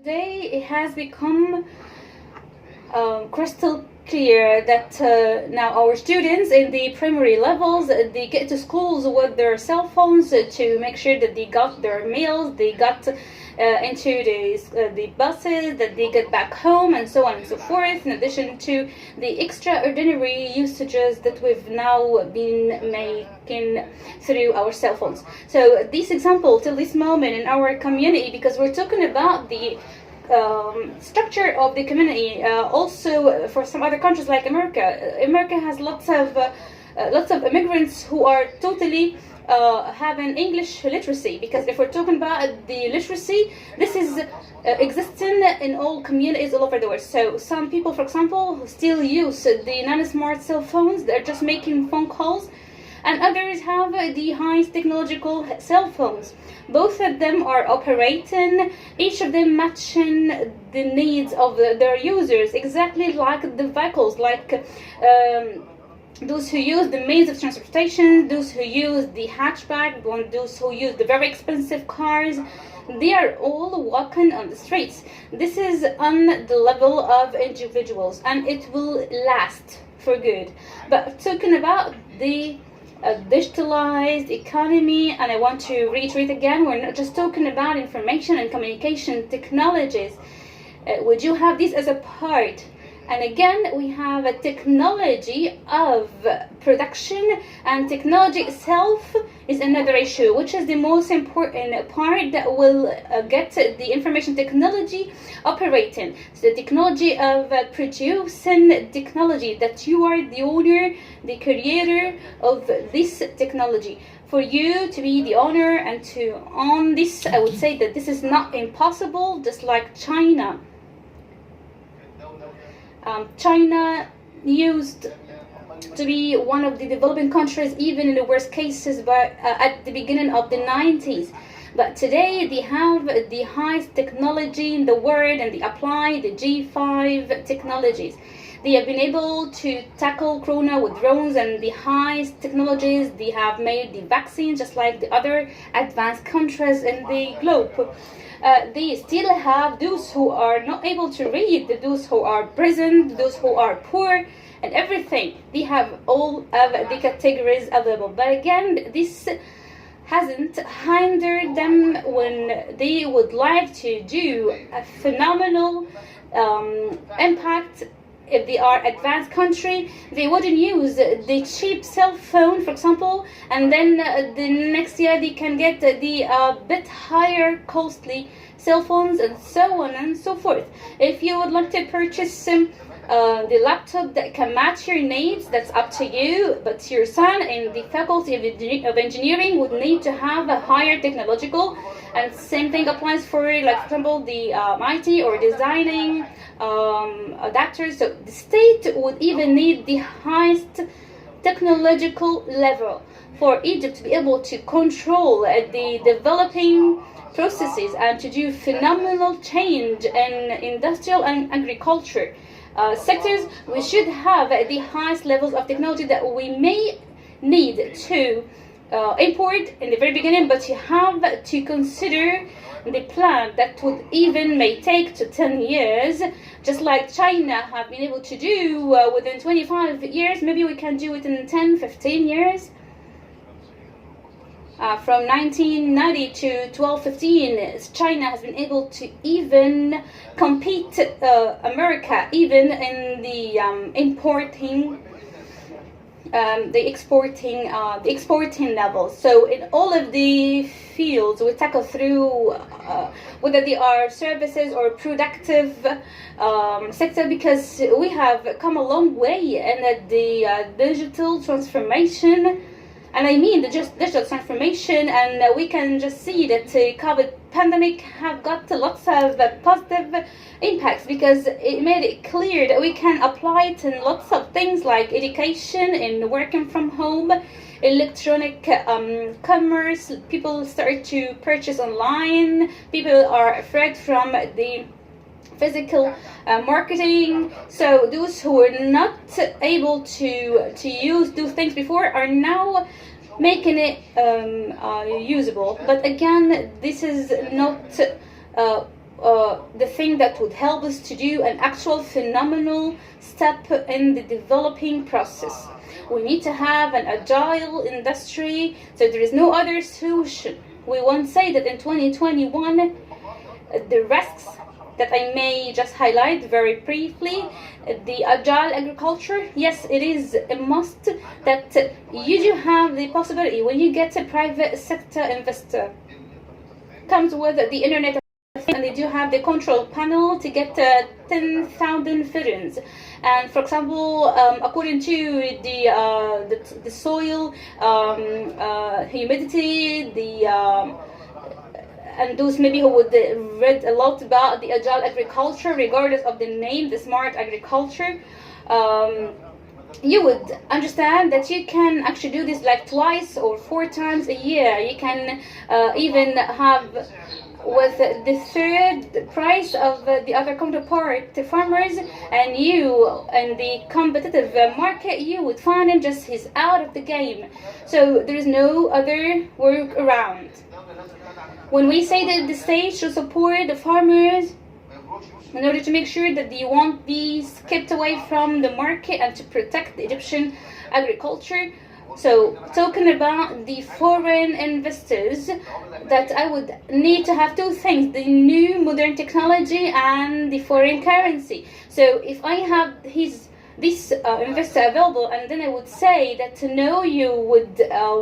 Today it has become crystal clear that now our students in the primary levels, they get to schools with their cell phones to make sure that they got their meals, they got into the buses, that they get back home, and so on and so forth, in addition to the extraordinary usages that we've now been making through our cell phones. So this example till this moment in our community, because we're talking about the structure of the community. Also, for some other countries like America has lots of immigrants who are totally having English literacy. Because if we're talking about the literacy, this is existing in all communities all over the world. So some people, for example, who still use the non-smart cell phones, they're just making phone calls, and others have the highest technological cell phones. Both of them are operating, each of them matching the needs of their users, exactly like the vehicles, like those who use the means of transportation, those who use the hatchback, those who use the very expensive cars. They are all walking on the streets. This is on the level of individuals, and it will last for good. But talking about the digitalized economy, and I want to reiterate again, we're not just talking about information and communication technologies. Would you have this as a part? And again, we have a technology of production, and technology itself is another issue, which is the most important part that will get the information technology operating. So the technology of producing technology, that you are the owner, the creator of this technology. For you to be the owner and to own this, I would say that this is not impossible, just like China. China used to be one of the developing countries, even in the worst cases, but at the beginning of the 90s. But today they have the highest technology in the world, and they apply the G5 technologies. They have been able to tackle corona with drones and the highest technologies. They have made the vaccine just like the other advanced countries in the globe. They still have those who are not able to read, those who are present, those who are poor, and everything. They have all of the categories available. But again, this hasn't hindered them when they would like to do a phenomenal impact. If they are advanced country, they wouldn't use the cheap cell phone, for example, and then the next year they can get the bit higher costly cell phones, and so on and so forth. If you would like to purchase the laptop that can match your needs, that's up to you, but your son in the faculty of engineering would need to have a higher technological, and same thing applies for, like, for example, the IT or designing adapters. So the state would even need the highest technological level for Egypt to be able to control the developing processes and to do phenomenal change in industrial and agriculture sectors. We should have the highest levels of technology that we may need to import in the very beginning, but you have to consider the plan that would even may take to 10 years, just like China have been able to do within 25 years. Maybe we can do it in 10-15 years. From 1990 to 12-15, China has been able to even compete America, even in the exporting level. So in all of the fields we tackle through, whether they are services or productive sector, because we have come a long way in the digital transformation. And I mean the digital transformation, and we can just see that the COVID pandemic have got lots of positive impacts, because it made it clear that we can apply it in lots of things like education, in working from home, electronic commerce. People start to purchase online. People are afraid from the physical marketing. So those who were not able to use those things before are now making it usable. But again, this is not the thing that would help us to do an actual phenomenal step in the developing process. We need to have an agile industry, so there is no other solution. We won't say that in 2021 the risks that I may just highlight very briefly. The agile agriculture, yes, it is a must that you do have the possibility when you get a private sector investor comes with the internet, and they do have the control panel to get 10,000 footings. And for example, according to the soil humidity, and those maybe who would read a lot about the agile agriculture, regardless of the name, the smart agriculture, you would understand that you can actually do this like twice or 4 times a year. You can even have with the third price of the other counterpart farmers, and you in the competitive market, you would find him just he's out of the game. So there is no other work around. When we say that the state should support the farmers in order to make sure that they won't be skipped away from the market and to protect the Egyptian agriculture. So talking about the foreign investors, that I would need to have 2 things, the new modern technology and the foreign currency. So if I have this investor available, and then I would say that no, you would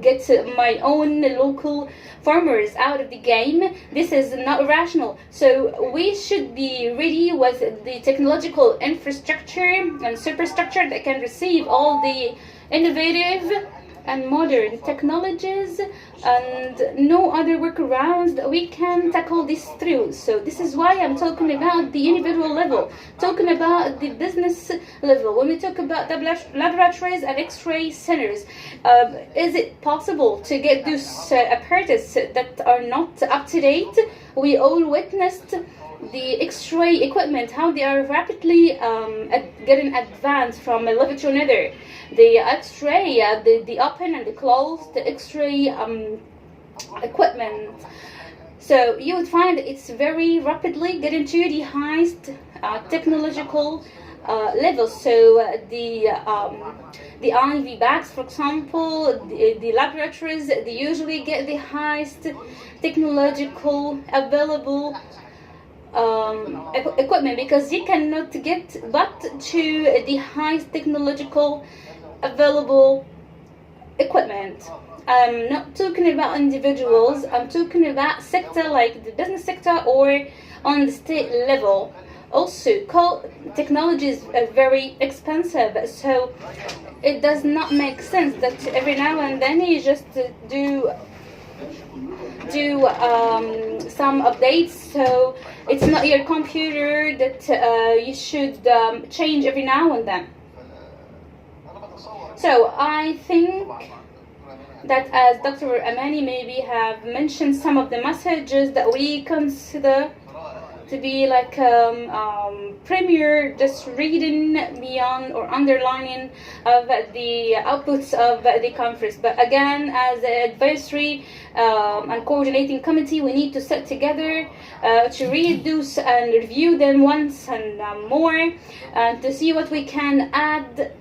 get my own local farmers out of the game. This is not rational. So we should be ready with the technological infrastructure and superstructure that can receive all the innovative and modern technologies, and no other workarounds that we can tackle this through. So this is why I'm talking about the individual level, talking about the business level. When we talk about the laboratories and X-ray centers, is it possible to get those apparatus that are not up to date? We all witnessed the X-ray equipment, how they are rapidly getting advanced from a level to another. The X-ray, the open and the closed, the X-ray equipment. So you would find it's very rapidly getting to the highest technological levels. So the IV bags, for example, the laboratories, they usually get the highest technological available equipment, because you cannot get but to the highest technological available equipment. I'm not talking about individuals, I'm talking about sector like the business sector or on the state level. Also, technology is very expensive, so it does not make sense that every now and then you just do some updates. So it's not your computer that you should change every now and then. So I think that, as Dr. Amani maybe have mentioned, some of the messages that we consider to be like premier, just reading beyond or underlining of the outputs of the conference. But again, as an advisory and coordinating committee, we need to sit together to read those and review them once and more, and to see what we can add.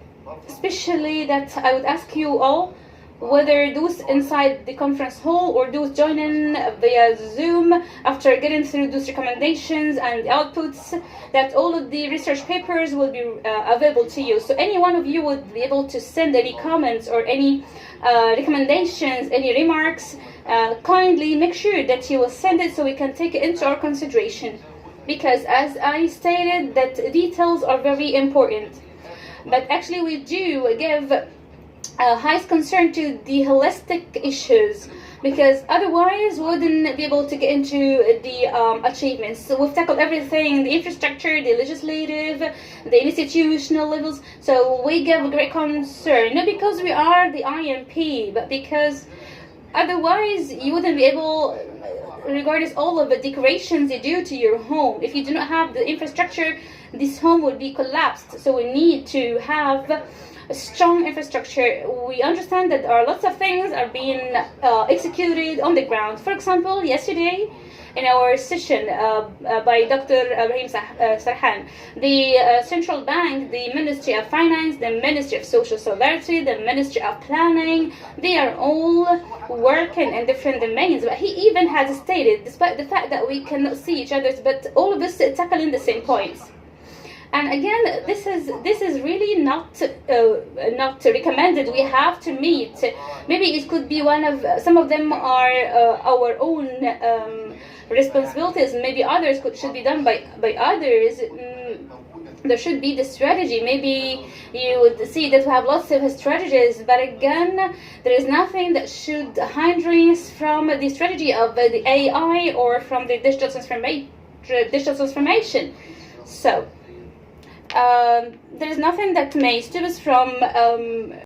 Especially that I would ask you all, whether those inside the conference hall or those joining via Zoom, after getting through those recommendations and the outputs, that all of the research papers will be available to you. So any one of you would be able to send any comments or any recommendations, any remarks. Kindly make sure that you will send it so we can take it into our consideration, because as I stated, that details are very important. But actually we do give highest concern to the holistic issues, because otherwise we wouldn't be able to get into the achievements. So we've tackled everything, the infrastructure, the legislative, the institutional levels. So we give great concern, not because we are the IMP, but because otherwise you wouldn't be able, regardless all of the decorations you do to your home, if you do not have the infrastructure, this home would be collapsed. So we need to have a strong infrastructure. We understand that there are lots of things are being executed on the ground. For example, yesterday in our session by Dr. Ibrahim Sarhan. The Central Bank, the Ministry of Finance, the Ministry of Social Solidarity, the Ministry of Planning, they are all working in different domains. But he even has stated, despite the fact that we cannot see each other, but all of us tackling the same points. And again, this is really not recommended. We have to meet. Maybe it could be one of some of them are our own responsibilities. Maybe others should be done by others. There should be the strategy. Maybe you would see that we have lots of strategies, but again, there is nothing that should hinder us from the strategy of the AI or from the digital transformation. So. There is nothing that may stop us from